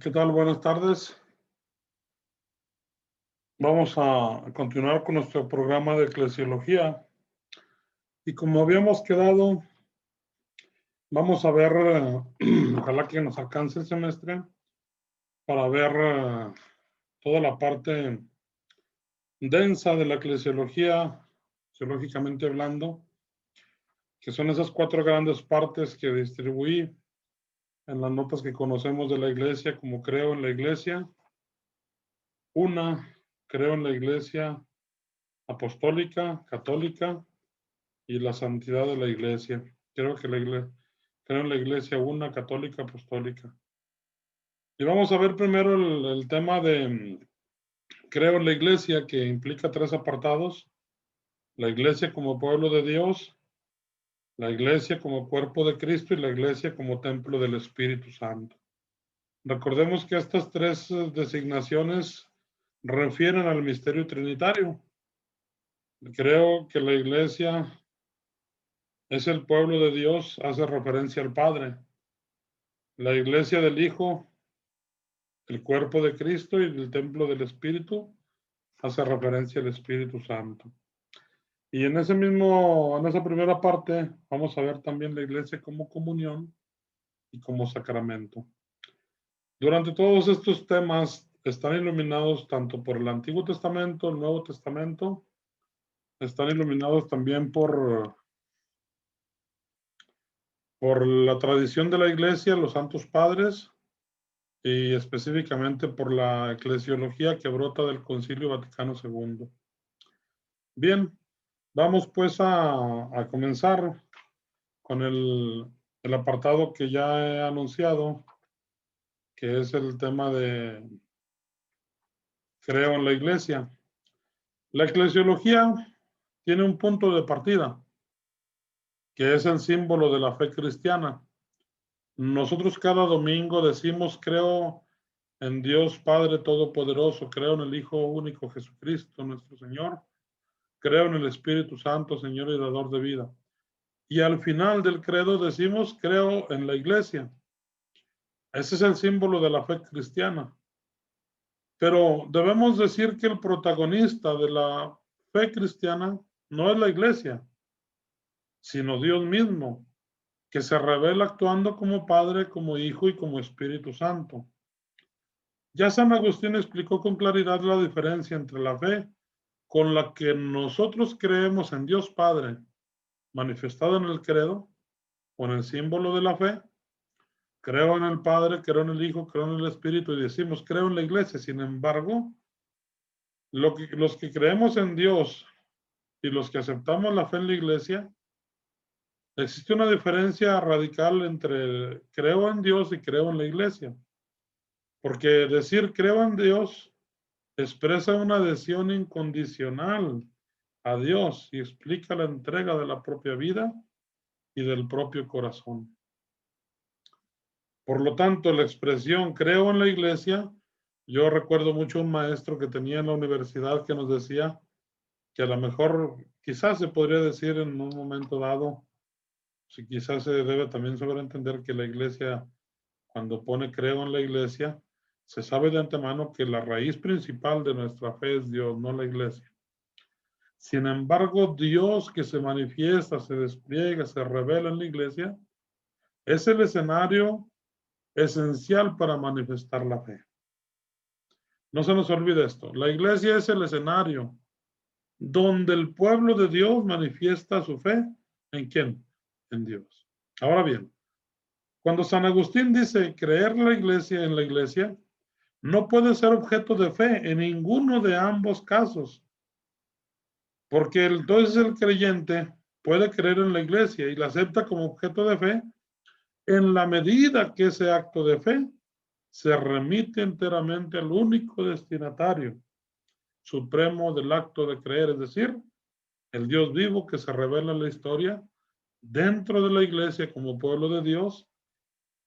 ¿Qué tal? Buenas tardes. Vamos a continuar con nuestro programa de eclesiología. Y como habíamos quedado, vamos a ver, ojalá que nos alcance el semestre, para ver toda la parte densa de la eclesiología, teológicamente hablando, que son esas 4 grandes partes que distribuí en las notas que conocemos de la iglesia, como creo en la iglesia. Una, creo en la iglesia apostólica, católica, y la santidad de la iglesia. Creo en la iglesia una, católica, apostólica. Y vamos a ver primero el tema de creo en la iglesia, que implica 3 apartados: la iglesia como pueblo de Dios, la iglesia como cuerpo de Cristo y la iglesia como templo del Espíritu Santo. Recordemos que estas 3 designaciones refieren al misterio trinitario. Creo que la iglesia es el pueblo de Dios, hace referencia al Padre. La iglesia del Hijo, el cuerpo de Cristo, y el templo del Espíritu, hace referencia al Espíritu Santo. Y en esa primera parte, vamos a ver también la iglesia como comunión y como sacramento. Durante todos estos temas están iluminados tanto por el Antiguo Testamento, el Nuevo Testamento, están iluminados también por la tradición de la iglesia, los santos padres, y específicamente por la eclesiología que brota del Concilio Vaticano II. Bien, vamos pues a comenzar con el apartado que ya he anunciado, que es el tema de creo en la iglesia. La eclesiología tiene un punto de partida, que es el símbolo de la fe cristiana. Nosotros cada domingo decimos: creo en Dios Padre Todopoderoso, creo en el Hijo único Jesucristo, nuestro Señor, creo en el Espíritu Santo, Señor y dador de vida. Y al final del credo decimos: creo en la iglesia. Ese es el símbolo de la fe cristiana. Pero debemos decir que el protagonista de la fe cristiana no es la iglesia, sino Dios mismo, que se revela actuando como Padre, como Hijo y como Espíritu Santo. Ya San Agustín explicó con claridad la diferencia entre la fe con la que nosotros creemos en Dios Padre, manifestado en el credo, o en el símbolo de la fe. Creo en el Padre, creo en el Hijo, creo en el Espíritu, y decimos creo en la iglesia. Sin embargo, los que creemos en Dios y los que aceptamos la fe en la iglesia, existe una diferencia radical entre creo en Dios y creo en la iglesia. Porque decir creo en Dios expresa una adhesión incondicional a Dios y explica la entrega de la propia vida y del propio corazón. Por lo tanto, la expresión creo en la iglesia, yo recuerdo mucho un maestro que tenía en la universidad que nos decía que a lo mejor, quizás se podría decir en un momento dado, si quizás se debe también saber entender que la iglesia, cuando pone creo en la iglesia, se sabe de antemano que la raíz principal de nuestra fe es Dios, no la iglesia. Sin embargo, Dios que se manifiesta, se despliega, se revela en la iglesia, es el escenario esencial para manifestar la fe. No se nos olvide esto. La iglesia es el escenario donde el pueblo de Dios manifiesta su fe. ¿En quién? En Dios. Ahora bien, cuando San Agustín dice creer en la iglesia, no puede ser objeto de fe en ninguno de ambos casos. Porque entonces el creyente puede creer en la iglesia y la acepta como objeto de fe en la medida que ese acto de fe se remite enteramente al único destinatario supremo del acto de creer, es decir, el Dios vivo que se revela en la historia dentro de la iglesia como pueblo de Dios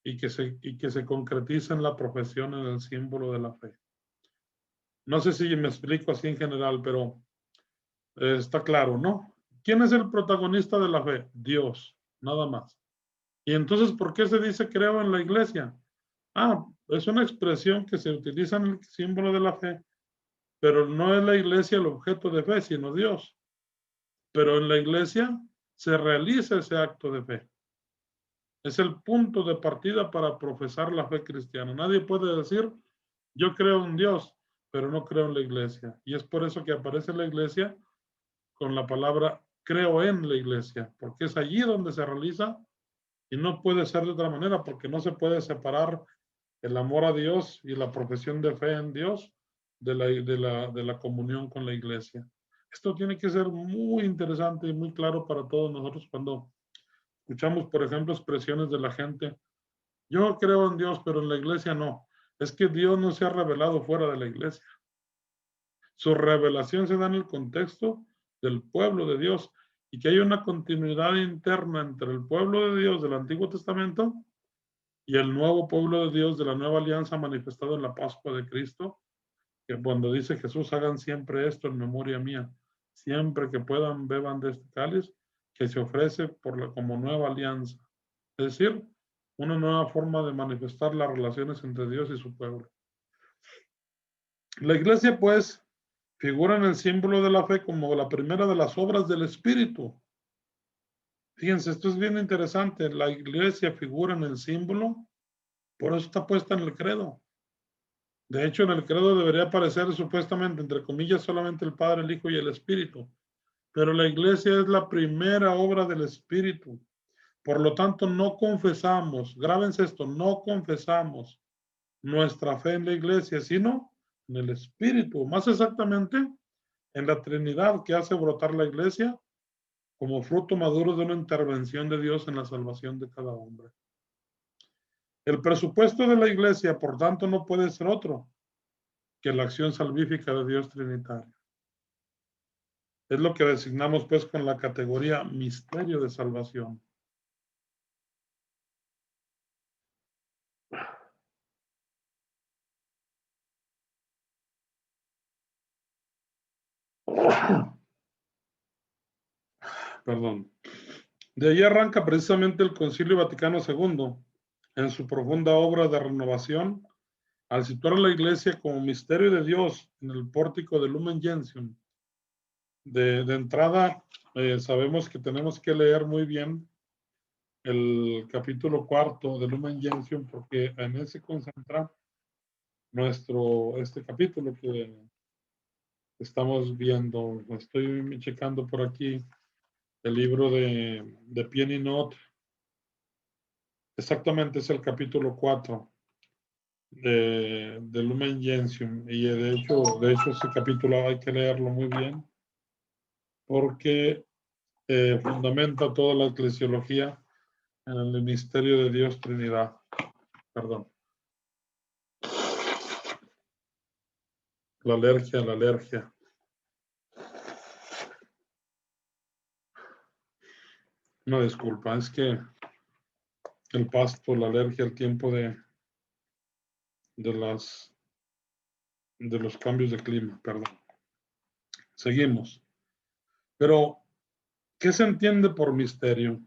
y que se concretiza en la profesión, en el símbolo de la fe. No sé si me explico así en general, pero está claro, ¿no? ¿Quién es el protagonista de la fe? Dios, nada más. Y entonces, ¿por qué se dice creo en la iglesia? Es una expresión que se utiliza en el símbolo de la fe, pero no es la iglesia el objeto de fe, sino Dios. Pero en la iglesia se realiza ese acto de fe. Es el punto de partida para profesar la fe cristiana. Nadie puede decir, yo creo en Dios, pero no creo en la iglesia. Y es por eso que aparece la iglesia con la palabra creo en la iglesia, porque es allí donde se realiza y no puede ser de otra manera, porque no se puede separar el amor a Dios y la profesión de fe en Dios de la comunión con la iglesia. Esto tiene que ser muy interesante y muy claro para todos nosotros cuando escuchamos, por ejemplo, expresiones de la gente. Yo creo en Dios, pero en la iglesia no. Es que Dios no se ha revelado fuera de la iglesia. Su revelación se da en el contexto del pueblo de Dios y que hay una continuidad interna entre el pueblo de Dios del Antiguo Testamento y el nuevo pueblo de Dios de la nueva alianza manifestado en la Pascua de Cristo, que cuando dice Jesús, hagan siempre esto en memoria mía, siempre que puedan beban de este cáliz que se ofrece como nueva alianza. Es decir, una nueva forma de manifestar las relaciones entre Dios y su pueblo. La iglesia, pues, figura en el símbolo de la fe como la primera de las obras del Espíritu. Fíjense, esto es bien interesante. La iglesia figura en el símbolo, por eso está puesta en el credo. De hecho, en el credo debería aparecer supuestamente, entre comillas, solamente el Padre, el Hijo y el Espíritu. Pero la iglesia es la primera obra del Espíritu. Por lo tanto, no confesamos, grábense esto, no confesamos nuestra fe en la iglesia, sino en el Espíritu. Más exactamente, en la Trinidad que hace brotar la iglesia como fruto maduro de una intervención de Dios en la salvación de cada hombre. El presupuesto de la iglesia, por tanto, no puede ser otro que la acción salvífica de Dios Trinitario. Es lo que designamos pues con la categoría misterio de salvación. Perdón. De ahí arranca precisamente el Concilio Vaticano II, en su profunda obra de renovación, al situar a la Iglesia como misterio de Dios en el pórtico de Lumen Gentium. De entrada, sabemos que tenemos que leer muy bien el capítulo 4 de Lumen Gentium, porque en él se concentra este capítulo que estamos viendo. Estoy checando por aquí el libro de Pieninot. Exactamente es el capítulo 4 de Lumen Gentium. Y de hecho ese capítulo hay que leerlo muy bien porque fundamenta toda la eclesiología en el misterio de Dios Trinidad. Perdón. La alergia. Una disculpa, es que el pasto, la alergia, el tiempo de los cambios de clima, perdón. Seguimos. Pero, ¿qué se entiende por misterio?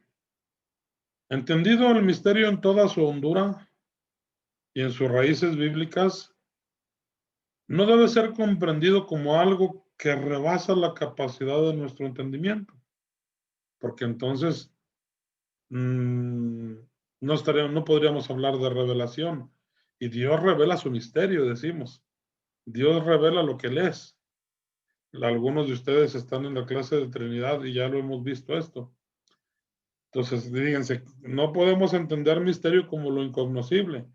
Entendido el misterio en toda su hondura y en sus raíces bíblicas, no debe ser comprendido como algo que rebasa la capacidad de nuestro entendimiento, porque entonces no podríamos hablar de revelación. Y Dios revela su misterio, decimos. Dios revela lo que Él es. Algunos de ustedes están en la clase de Trinidad y ya lo hemos visto esto. Entonces, fíjense, no podemos entender misterio como lo incognoscible.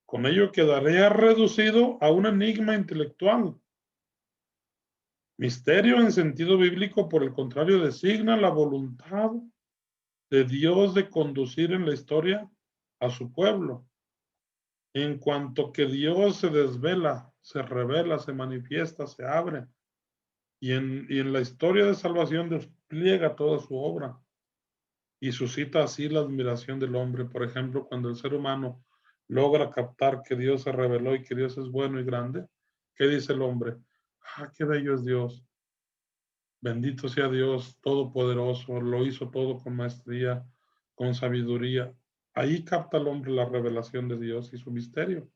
Con ello quedaría reducido a un enigma intelectual. Misterio en sentido bíblico, por el contrario, designa la voluntad de Dios de conducir en la historia a su pueblo. En cuanto que Dios se desvela, se revela, se manifiesta, se abre, y en la historia de salvación despliega toda su obra y suscita así la admiración del hombre. Por ejemplo, cuando el ser humano logra captar que Dios se reveló y que Dios es bueno y grande, ¿qué dice el hombre? ¡Ah, qué bello es Dios! Bendito sea Dios Todopoderoso, lo hizo todo con maestría, con sabiduría. Ahí capta el hombre la revelación de Dios y su misterio.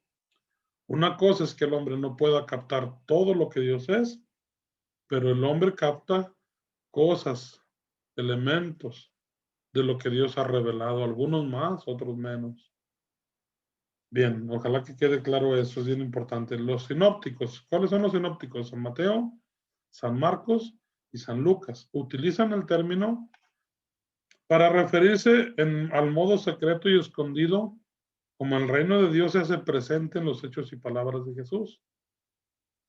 Una cosa es que el hombre no pueda captar todo lo que Dios es, pero el hombre capta cosas, elementos de lo que Dios ha revelado, algunos más, otros menos. Bien, ojalá que quede claro eso, es bien importante. Los sinópticos, ¿cuáles son los sinópticos? San Mateo, San Marcos y San Lucas. Utilizan el término para referirse al modo secreto y escondido como el reino de Dios se hace presente en los hechos y palabras de Jesús.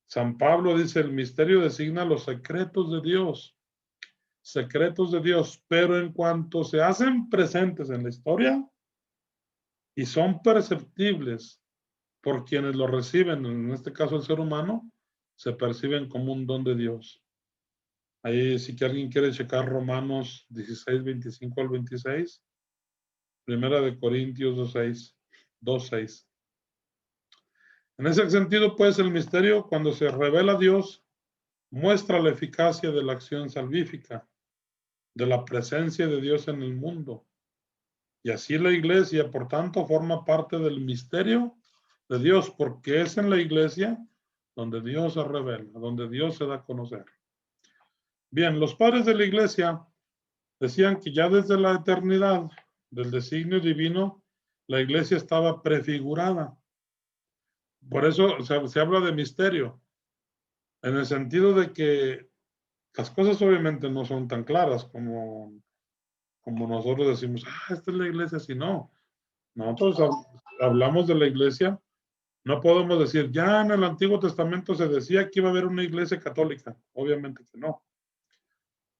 San Pablo dice, el misterio designa los secretos de Dios, pero en cuanto se hacen presentes en la historia y son perceptibles por quienes lo reciben, en este caso el ser humano, se perciben como un don de Dios. Ahí si que alguien quiere checar Romanos 16, 25 al 26, Primera de Corintios 2:6. En ese sentido, pues, el misterio, cuando se revela a Dios, muestra la eficacia de la acción salvífica, de la presencia de Dios en el mundo. Y así la iglesia, por tanto, forma parte del misterio de Dios, porque es en la iglesia donde Dios se revela, donde Dios se da a conocer. Bien, los padres de la iglesia decían que ya desde la eternidad del designio divino, la iglesia estaba prefigurada. Por eso se habla de misterio, en el sentido de que las cosas obviamente no son tan claras como nosotros decimos, esta es la iglesia, si no. Nosotros hablamos de la iglesia, no podemos decir, ya en el Antiguo Testamento se decía que iba a haber una iglesia católica. Obviamente que no.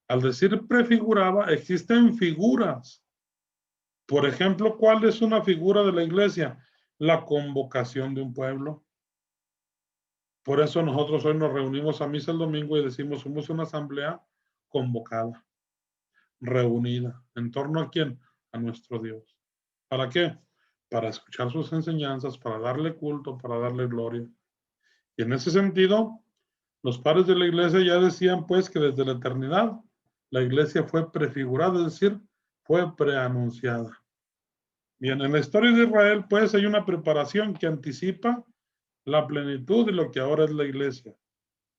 Al decir prefiguraba, existen figuras. Por ejemplo, ¿cuál es una figura de la iglesia? La convocación de un pueblo. Por eso nosotros hoy nos reunimos a misa el domingo y decimos, somos una asamblea convocada, reunida. ¿En torno a quién? A nuestro Dios. ¿Para qué? Para escuchar sus enseñanzas, para darle culto, para darle gloria. Y en ese sentido, los padres de la iglesia ya decían pues que desde la eternidad la iglesia fue prefigurada, es decir, fue preanunciada. Bien, en la historia de Israel pues hay una preparación que anticipa la plenitud de lo que ahora es la iglesia.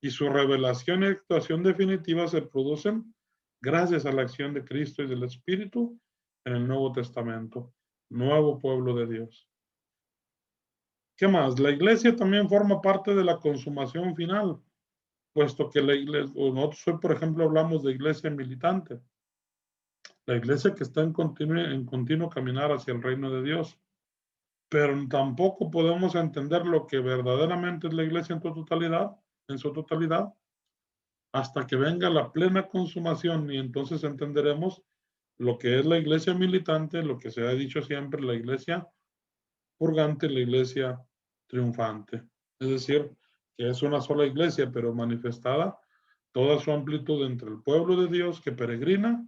Y su revelación y actuación definitiva se producen gracias a la acción de Cristo y del Espíritu en el Nuevo Testamento, nuevo pueblo de Dios. ¿Qué más? La iglesia también forma parte de la consumación final, puesto que la iglesia, nosotros hoy, por ejemplo, hablamos de iglesia militante, la iglesia que está en continuo caminar hacia el reino de Dios. Pero tampoco podemos entender lo que verdaderamente es la iglesia en su totalidad, hasta que venga la plena consumación, y entonces entenderemos lo que es la iglesia militante, lo que se ha dicho siempre, la iglesia purgante, la iglesia triunfante. Es decir, que es una sola iglesia, pero manifestada toda su amplitud entre el pueblo de Dios que peregrina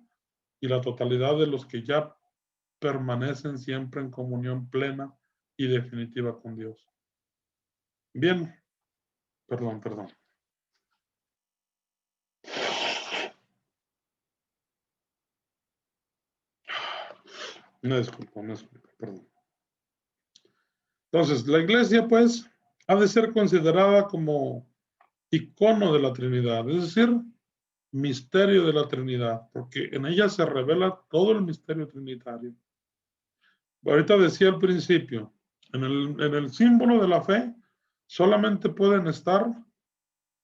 y la totalidad de los que ya permanecen siempre en comunión plena y definitiva con Dios. Bien, perdón. Una disculpa, perdón. Entonces, la iglesia, pues, ha de ser considerada como icono de la Trinidad, es decir, misterio de la Trinidad, porque en ella se revela todo el misterio trinitario. Ahorita decía al principio, en el símbolo de la fe solamente pueden estar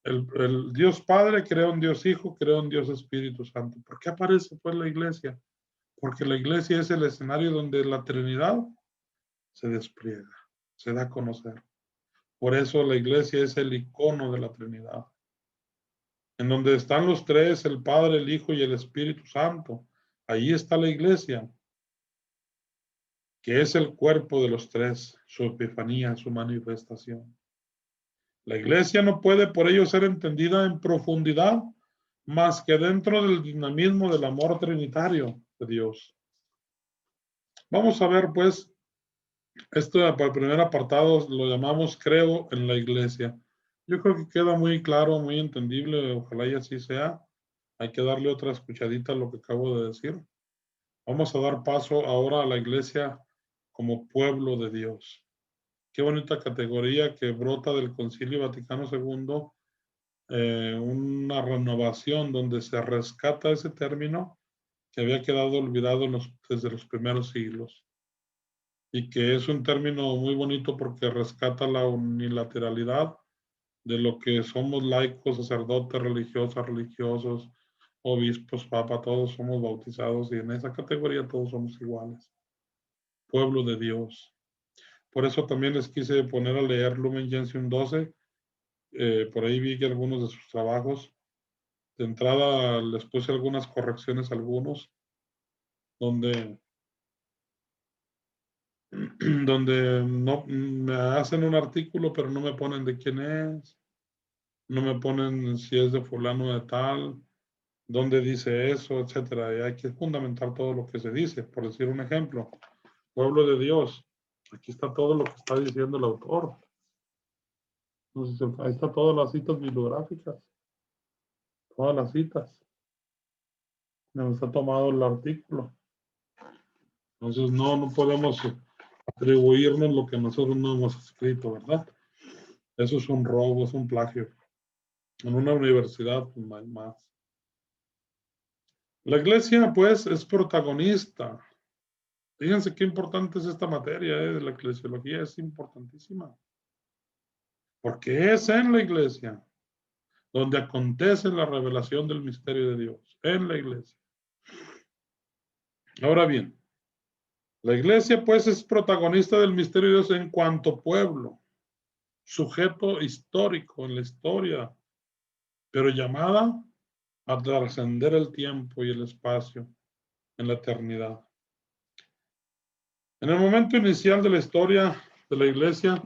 el Dios Padre, creo en Dios Hijo, creo en Dios Espíritu Santo. ¿Por qué aparece pues la iglesia? Porque la iglesia es el escenario donde la Trinidad se despliega, se da a conocer. Por eso la iglesia es el icono de la Trinidad, en donde están los tres, el Padre, el Hijo y el Espíritu Santo. Ahí está la iglesia, que es el cuerpo de los tres, su epifanía, su manifestación. La iglesia no puede por ello ser entendida en profundidad más que dentro del dinamismo del amor trinitario de Dios. Vamos a ver pues, esto para el primer apartado lo llamamos creo en la iglesia. Yo creo que queda muy claro, muy entendible, ojalá y así sea. Hay que darle otra escuchadita a lo que acabo de decir. Vamos a dar paso ahora a la iglesia como pueblo de Dios. Qué bonita categoría que brota del Concilio Vaticano II, una renovación donde se rescata ese término que había quedado olvidado desde los primeros siglos, y que es un término muy bonito porque rescata la unilateralidad de lo que somos laicos, sacerdotes, religiosas, religiosos, obispos, papa, todos somos bautizados y en esa categoría todos somos iguales. Pueblo de Dios. Por eso también les quise poner a leer Lumen Gentium 12. Por ahí vi que algunos de sus trabajos, de entrada les puse algunas correcciones a algunos, donde no me hacen un artículo, pero no me ponen de quién es, no me ponen si es de fulano de tal, dónde dice eso, etcétera. Y hay que fundamentar todo lo que se dice. Por decir un ejemplo, pueblo de Dios, aquí está todo lo que está diciendo el autor. Entonces, ahí está todas las citas bibliográficas, todas las citas. Nos está tomado el artículo. Entonces, no podemos atribuirnos lo que nosotros no hemos escrito, ¿verdad? Eso es un robo, es un plagio. En una universidad, pues, no hay más. La iglesia, pues, es protagonista. Fíjense qué importante es esta materia, de la eclesiología, es importantísima. Porque es en la iglesia donde acontece la revelación del misterio de Dios, en la iglesia. Ahora bien, la iglesia, pues, es protagonista del misterio de Dios en cuanto pueblo, sujeto histórico en la historia, pero llamada a trascender el tiempo y el espacio en la eternidad. En el momento inicial de la historia de la iglesia,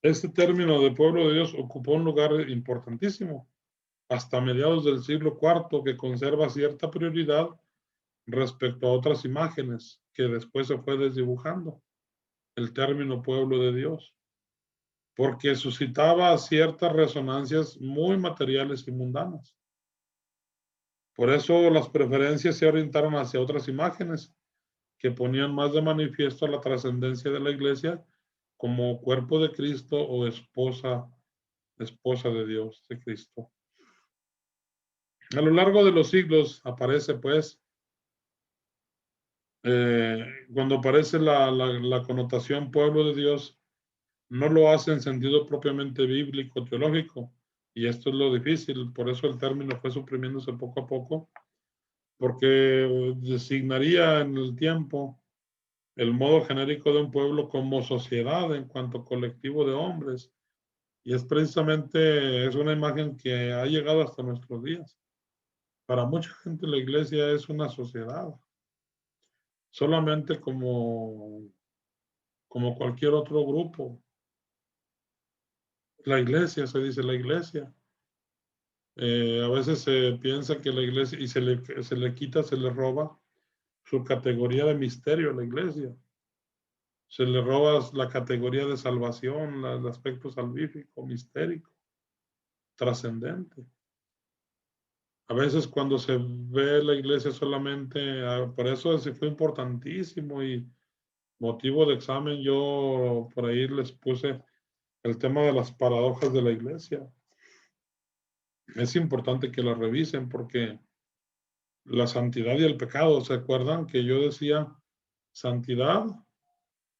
este término de pueblo de Dios ocupó un lugar importantísimo hasta mediados del siglo IV, que conserva cierta prioridad respecto a otras imágenes que después se fue desdibujando el término pueblo de Dios, porque suscitaba ciertas resonancias muy materiales y mundanas. Por eso las preferencias se orientaron hacia otras imágenes que ponían más de manifiesto la trascendencia de la iglesia como cuerpo de Cristo o esposa de Dios, de Cristo. A lo largo de los siglos aparece, pues, cuando aparece la connotación pueblo de Dios, no lo hace en sentido propiamente bíblico, teológico, y esto es lo difícil, por eso el término fue suprimiéndose poco a poco, porque designaría en el tiempo el modo genérico de un pueblo como sociedad en cuanto colectivo de hombres. Y es precisamente, es una imagen que ha llegado hasta nuestros días. Para mucha gente la iglesia es una sociedad, solamente como cualquier otro grupo. La iglesia, se dice la iglesia. A veces se piensa que la iglesia, y se le quita, se le roba su categoría de misterio a la iglesia. Se le roba la categoría de salvación, el aspecto salvífico, mistérico, trascendente. A veces cuando se ve la iglesia solamente, por eso sí fue importantísimo y motivo de examen, yo por ahí les puse el tema de las paradojas de la iglesia. Es importante que la revisen porque la santidad y el pecado, ¿se acuerdan que yo decía santidad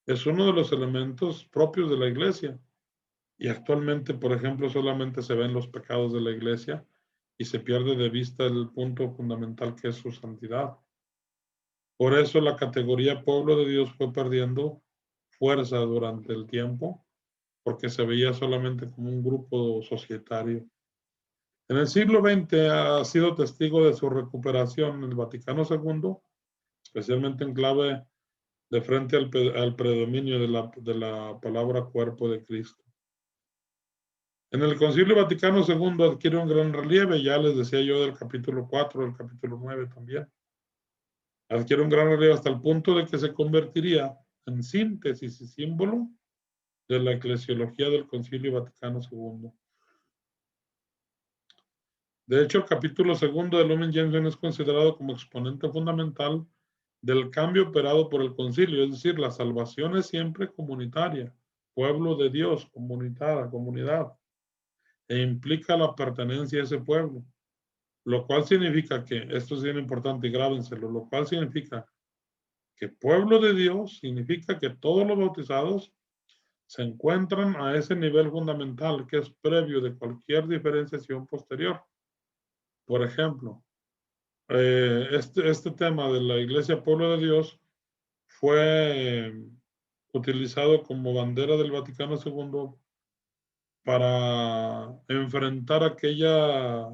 es uno de los elementos propios de la iglesia? Y actualmente, por ejemplo, solamente se ven los pecados de la iglesia y se pierde de vista el punto fundamental que es su santidad. Por eso la categoría pueblo de Dios fue perdiendo fuerza durante el tiempo, porque se veía solamente como un grupo societario. En el siglo XX ha sido testigo de su recuperación el Vaticano II, especialmente en clave de frente al predominio de la palabra cuerpo de Cristo. En el Concilio Vaticano II adquiere un gran relieve, ya les decía yo del capítulo 4, del capítulo 9 también. Adquiere un gran relieve hasta el punto de que se convertiría en síntesis y símbolo de la eclesiología del Concilio Vaticano II. De hecho, el capítulo 2 de Lumen Gentium es considerado como exponente fundamental del cambio operado por el concilio, es decir, la salvación es siempre comunitaria, pueblo de Dios, comunidad, e implica la pertenencia a ese pueblo, lo cual significa que, esto es bien importante y grábenselo, lo cual significa que pueblo de Dios significa que todos los bautizados se encuentran a ese nivel fundamental que es previo de cualquier diferenciación posterior. Por ejemplo, este tema de la Iglesia Pueblo de Dios fue utilizado como bandera del Vaticano II para enfrentar aquella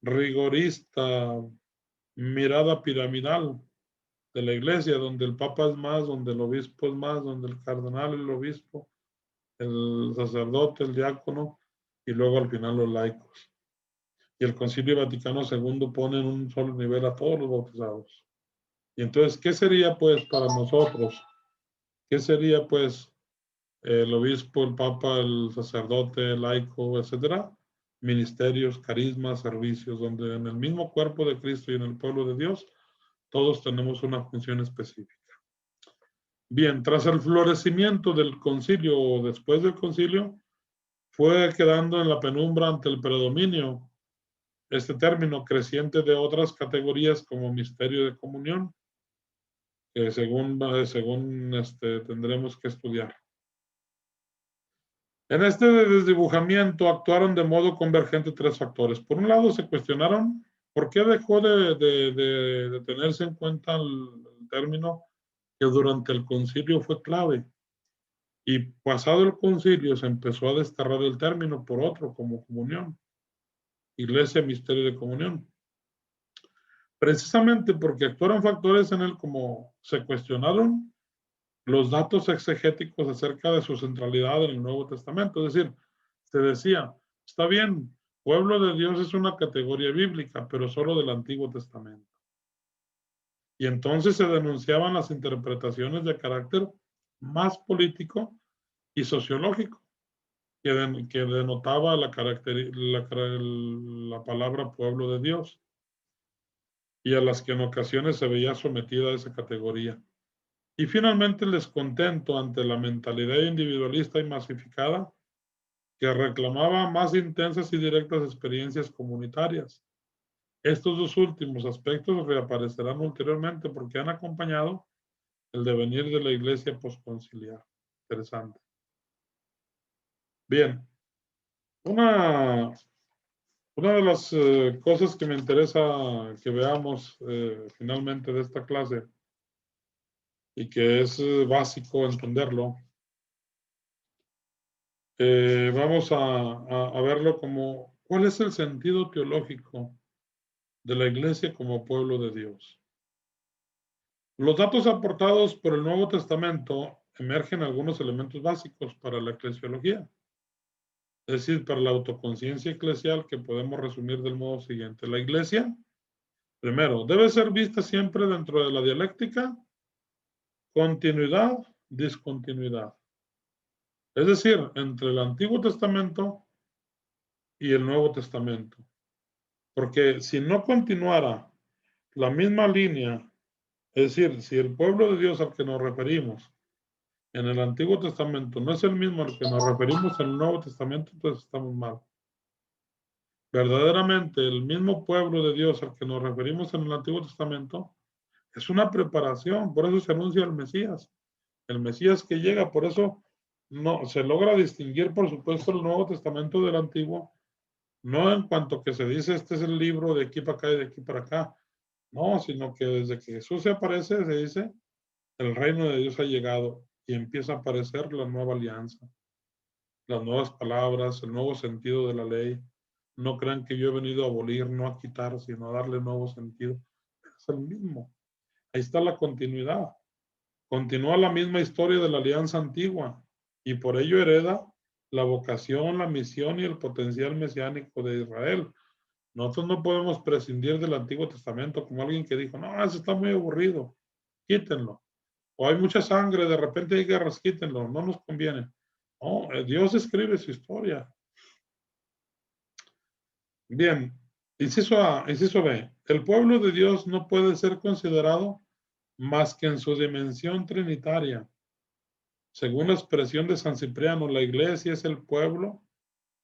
rigorista mirada piramidal de la iglesia, donde el papa es más, donde el obispo es más, donde el cardenal, el obispo, el sacerdote, el diácono, y luego al final los laicos. Y el Concilio Vaticano II pone en un solo nivel a todos los bautizados. Y entonces, ¿qué sería pues para nosotros? ¿Qué sería pues el obispo, el papa, el sacerdote, el laico, etcétera? Ministerios, carismas, servicios, donde en el mismo cuerpo de Cristo y en el pueblo de Dios, todos tenemos una función específica. Bien, tras el florecimiento del concilio o después del concilio, fue quedando en la penumbra ante el predominio este término creciente de otras categorías como misterio de comunión, que según tendremos que estudiar. En este desdibujamiento actuaron de modo convergente tres factores. Por un lado, se cuestionaron por qué dejó de tenerse en cuenta el término que durante el concilio fue clave. Y pasado el concilio se empezó a desterrar el término por otro, como comunión. Iglesia, misterio de comunión. Precisamente porque actuaron factores en él como se cuestionaron los datos exegéticos acerca de su centralidad en el Nuevo Testamento. Es decir, se decía, está bien, pueblo de Dios es una categoría bíblica, pero solo del Antiguo Testamento. Y entonces se denunciaban las interpretaciones de carácter más político y sociológico que denotaba la palabra pueblo de Dios y a las que en ocasiones se veía sometida a esa categoría. Y finalmente el descontento ante la mentalidad individualista y masificada que reclamaba más intensas y directas experiencias comunitarias. Estos dos últimos aspectos reaparecerán ulteriormente porque han acompañado el devenir de la iglesia posconciliar. Interesante. Bien, una de las cosas que me interesa que veamos finalmente de esta clase y que es básico entenderlo, vamos a verlo como cuál es el sentido teológico de la iglesia como pueblo de Dios. Los datos aportados por el Nuevo Testamento emergen algunos elementos básicos para la eclesiología, es decir, para la autoconciencia eclesial que podemos resumir del modo siguiente. La iglesia, primero, debe ser vista siempre dentro de la dialéctica, continuidad, discontinuidad. Es decir, entre el Antiguo Testamento y el Nuevo Testamento. Porque si no continuara la misma línea, es decir, si el pueblo de Dios al que nos referimos en el Antiguo Testamento no es el mismo al que nos referimos en el Nuevo Testamento, entonces estamos mal. Verdaderamente, el mismo pueblo de Dios al que nos referimos en el Antiguo Testamento es una preparación, por eso se anuncia el Mesías que llega, por eso no se logra distinguir, por supuesto, el Nuevo Testamento del Antiguo, no en cuanto que se dice este es el libro de aquí para acá y de aquí para acá, no, sino que desde que Jesús se aparece, se dice, el reino de Dios ha llegado y empieza a aparecer la nueva alianza, las nuevas palabras, el nuevo sentido de la ley. No crean que yo he venido a abolir, no a quitar, sino a darle nuevo sentido. Es el mismo. Ahí está la continuidad. Continúa la misma historia de la alianza antigua y por ello hereda la vocación, la misión y el potencial mesiánico de Israel. Nosotros no podemos prescindir del Antiguo Testamento como alguien que dijo, no, eso está muy aburrido, quítenlo. O hay mucha sangre, de repente hay guerras, quítenlo, no nos conviene. No, Dios escribe su historia. Bien, inciso A, inciso B. El pueblo de Dios no puede ser considerado más que en su dimensión trinitaria. Según la expresión de San Cipriano, la iglesia es el pueblo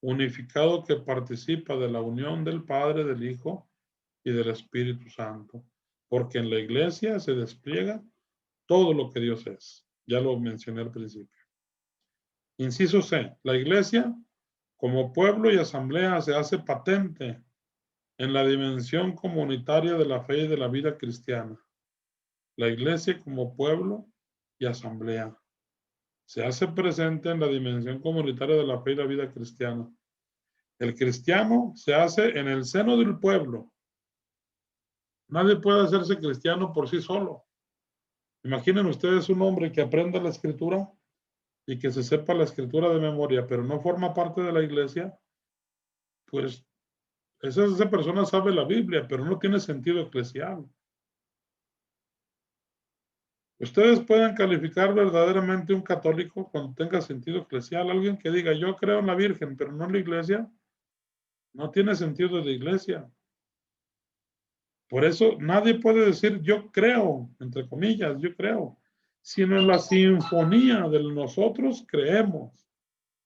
unificado que participa de la unión del Padre, del Hijo y del Espíritu Santo, porque en la iglesia se despliega todo lo que Dios es. Ya lo mencioné al principio. Inciso C. La iglesia, como pueblo y asamblea, se hace patente en la dimensión comunitaria de la fe y de la vida cristiana. La iglesia como pueblo y asamblea se hace presente en la dimensión comunitaria de la fe y la vida cristiana. El cristiano se hace en el seno del pueblo. Nadie puede hacerse cristiano por sí solo. Imaginen ustedes un hombre que aprenda la escritura y que se sepa la escritura de memoria, pero no forma parte de la iglesia, pues esa persona sabe la Biblia, pero no tiene sentido eclesial. Ustedes pueden calificar verdaderamente un católico cuando tenga sentido eclesial. Alguien que diga, yo creo en la Virgen, pero no en la iglesia, no tiene sentido de iglesia. Por eso nadie puede decir, yo creo, entre comillas, yo creo, sino en la sinfonía de nosotros creemos.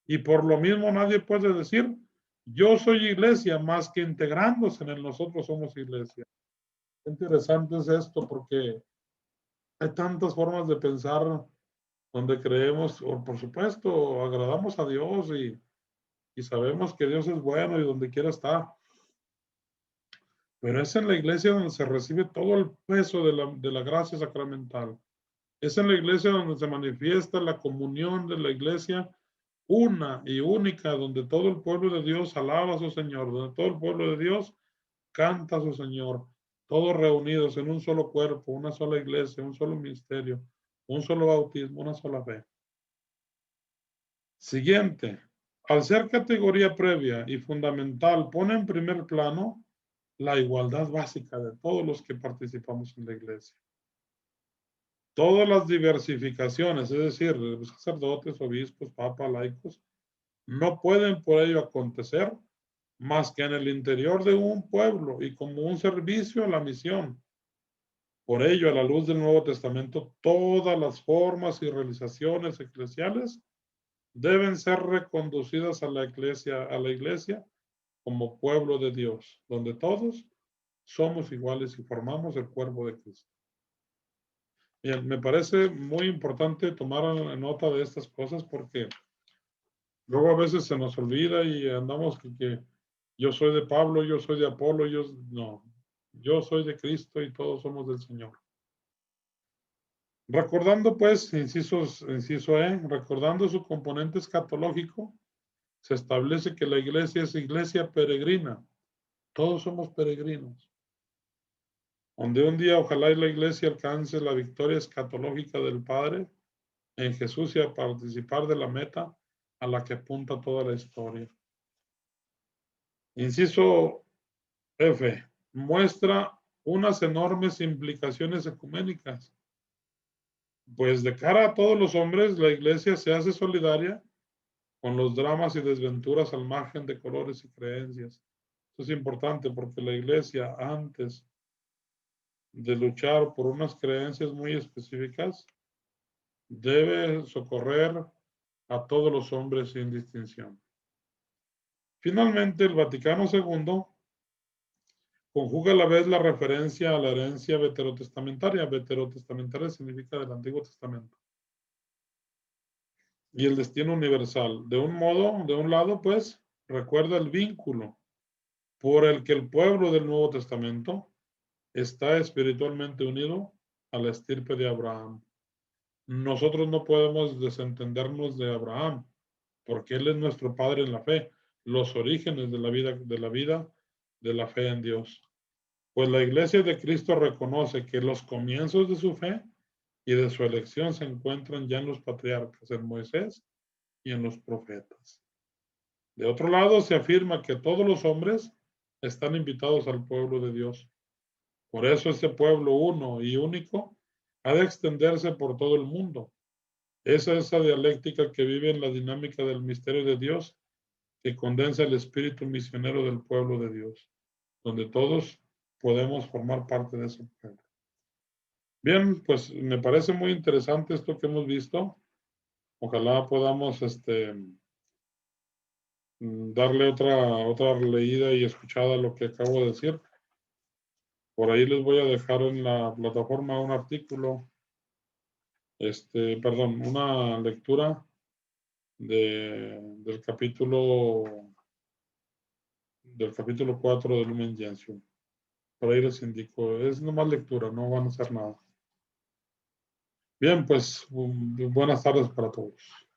Y por lo mismo nadie puede decir, yo soy iglesia, más que integrándose en el nosotros somos iglesia. Interesante es esto porque hay tantas formas de pensar donde creemos, o por supuesto, agradamos a Dios y sabemos que Dios es bueno y donde quiera está. Pero es en la iglesia donde se recibe todo el peso de la gracia sacramental. Es en la iglesia donde se manifiesta la comunión de la iglesia una y única, donde todo el pueblo de Dios alaba a su Señor, donde todo el pueblo de Dios canta a su Señor, todos reunidos en un solo cuerpo, una sola iglesia, un solo ministerio, un solo bautismo, una sola fe. Siguiente. Al ser categoría previa y fundamental, pone en primer plano la igualdad básica de todos los que participamos en la iglesia. Todas las diversificaciones, es decir, sacerdotes, obispos, papas, laicos, no pueden por ello acontecer más que en el interior de un pueblo y como un servicio a la misión. Por ello, a la luz del Nuevo Testamento, todas las formas y realizaciones eclesiales deben ser reconducidas a la iglesia como pueblo de Dios, donde todos somos iguales y formamos el cuerpo de Cristo. Bien, me parece muy importante tomar nota de estas cosas porque luego a veces se nos olvida y andamos que yo soy de Pablo, yo soy de Apolo, yo soy de Cristo y todos somos del Señor. Recordando pues, inciso E, recordando su componente escatológico, se establece que la iglesia es iglesia peregrina. Todos somos peregrinos. Donde un día ojalá la iglesia alcance la victoria escatológica del Padre en Jesús y a participar de la meta a la que apunta toda la historia. Inciso F. Muestra unas enormes implicaciones ecuménicas. Pues de cara a todos los hombres, la iglesia se hace solidaria con los dramas y desventuras al margen de colores y creencias. Esto es importante porque la iglesia, antes de luchar por unas creencias muy específicas, debe socorrer a todos los hombres sin distinción. Finalmente, el Vaticano II conjuga a la vez la referencia a la herencia veterotestamentaria. Veterotestamentaria significa del Antiguo Testamento. Y el destino universal. De un lado, pues, recuerda el vínculo por el que el pueblo del Nuevo Testamento está espiritualmente unido a la estirpe de Abraham. Nosotros no podemos desentendernos de Abraham, porque él es nuestro padre en la fe, los orígenes de la vida de la fe en Dios. Pues la iglesia de Cristo reconoce que los comienzos de su fe y de su elección se encuentran ya en los patriarcas, en Moisés y en los profetas. De otro lado, se afirma que todos los hombres están invitados al pueblo de Dios. Por eso este pueblo uno y único ha de extenderse por todo el mundo. Esa es esa dialéctica que vive en la dinámica del misterio de Dios que condensa el espíritu misionero del pueblo de Dios, donde todos podemos formar parte de ese pueblo. Bien, pues me parece muy interesante esto que hemos visto. Ojalá podamos darle otra leída y escuchada a lo que acabo de decir. Por ahí les voy a dejar en la plataforma un artículo, perdón, una lectura del capítulo 4 de Lumen Gentium. Por ahí les indico, es nomás lectura, no van a hacer nada. Bien, pues buenas tardes para todos.